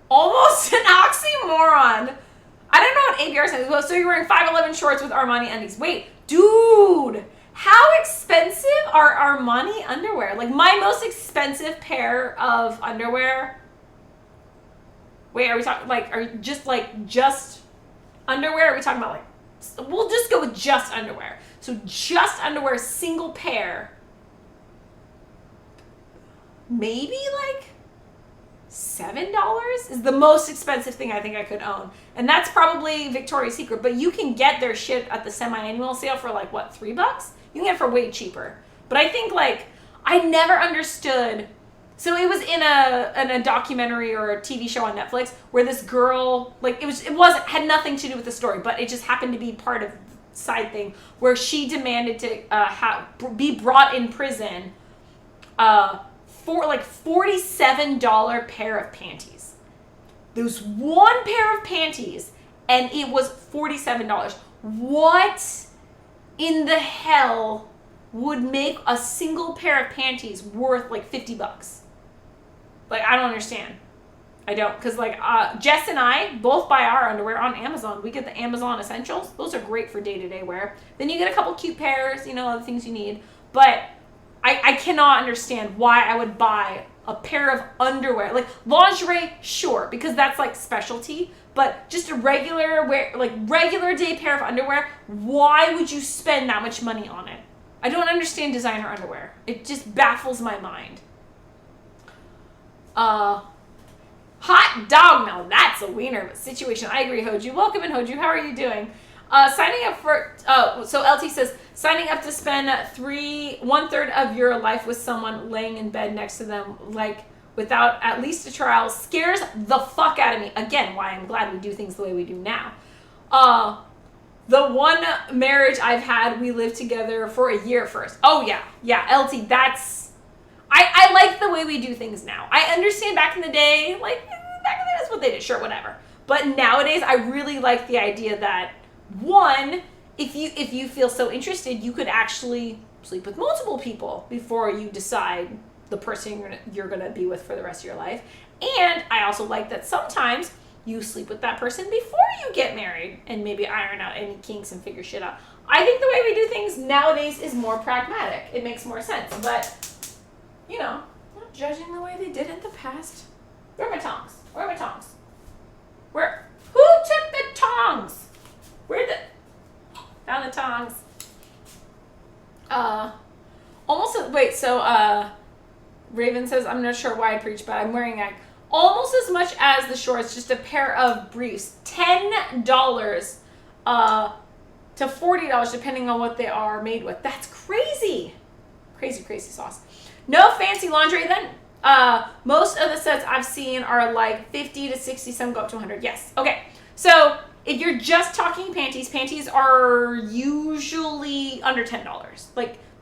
Almost an oxymoron. I don't know what ABR says. Well, so you're wearing 511 shorts with Armani undies. Wait, dude, how expensive are Armani underwear? Like, my most expensive pair of underwear. Wait, are we talking just underwear? Are we talking about we'll just go with just underwear. So just underwear, single pair. Maybe $7 is the most expensive thing I think I could own. And that's probably Victoria's Secret. But you can get their shit at the semi-annual sale for $3? You can get it for way cheaper. But I think I never understood. So it was in a documentary or a TV show on Netflix where this girl, had nothing to do with the story, but it just happened to be part of the side thing where she demanded to be brought in prison for $47 pair of panties. There was one pair of panties and it was $47. What in the hell would make a single pair of panties worth $50? I don't understand. I don't, because Jess and I both buy our underwear on Amazon. We get the Amazon Essentials. Those are great for day-to-day wear. Then you get a couple cute pairs, other things you need. But I cannot understand why I would buy a pair of underwear. Lingerie, sure, because that's specialty. But just a regular regular day pair of underwear, why would you spend that much money on it? I don't understand designer underwear. It just baffles my mind. Hot dog, now that's a wiener of a situation. I agree, Hoju. Welcome in, Hoju. How are you doing? Signing up for, so LT says, signing up to spend 1/3 of your life with someone laying in bed next to them, without at least a trial, scares the fuck out of me. Again, why I'm glad we do things the way we do now. The one marriage I've had, we lived together for a year first. Oh, yeah. Yeah, LT, I like the way we do things now. I understand back in the day, that's what they did. Sure, whatever. But nowadays, I really like the idea that, one, if you feel so interested, you could actually sleep with multiple people before you decide the person you're going to be with for the rest of your life. And I also like that sometimes you sleep with that person before you get married and maybe iron out any kinks and figure shit out. I think the way we do things nowadays is more pragmatic. It makes more sense. But, not judging the way they did in the past. Where are my tongs? Who took the tongs? Found the tongs. Raven says, I'm not sure why I preach, but I'm wearing almost as much as the shorts, just a pair of briefs. $10 to $40, depending on what they are made with. That's crazy. Crazy, crazy sauce. No fancy lingerie then. Most of the sets I've seen are 50 to 60, some go up to 100. Yes. Okay. So if you're just talking panties are usually under $10.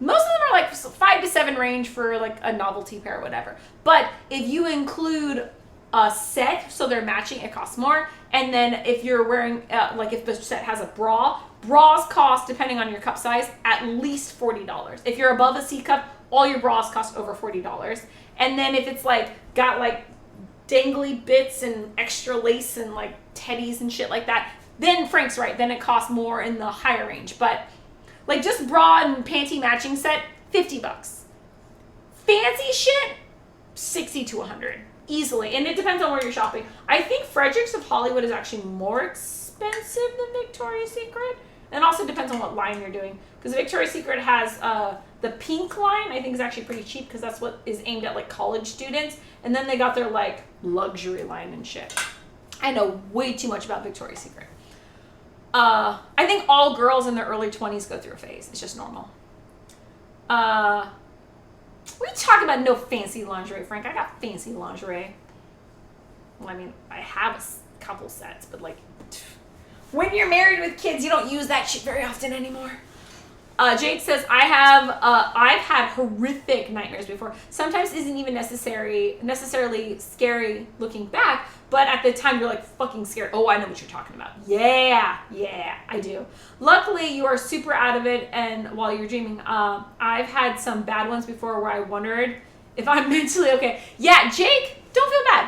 Most of them are 5 to 7 range for a novelty pair or whatever. But if you include a set, so they're matching, it costs more. And then if you're wearing, if the set has a bras cost, depending on your cup size, at least $40. If you're above a C cup, all your bras cost over $40. And then if it's got dangly bits and extra lace and teddies and shit like that, then Frank's right. Then it costs more in the higher range. But just bra and panty matching set, $50. Fancy shit, 60 to 100 easily. And it depends on where you're shopping. I think Fredericks of Hollywood is actually more expensive than Victoria's Secret. And also depends on what line you're doing. Because Victoria's Secret has the pink line, I think is actually pretty cheap because that's what is aimed at college students. And then they got their luxury line and shit. I know way too much about Victoria's Secret. I think all girls in their early 20s go through a phase. It's just normal. We talk about no fancy lingerie, Frank. I got fancy lingerie. Well, I mean, I have a couple sets, but when you're married with kids, you don't use that shit very often anymore. Jake says, I've had horrific nightmares before. Sometimes isn't even necessarily scary looking back, but at the time you're fucking scared. Oh, I know what you're talking about. Yeah, I do. Luckily, you are super out of it, and while you're dreaming, I've had some bad ones before where I wondered if I'm mentally okay. Yeah, Jake, don't feel bad.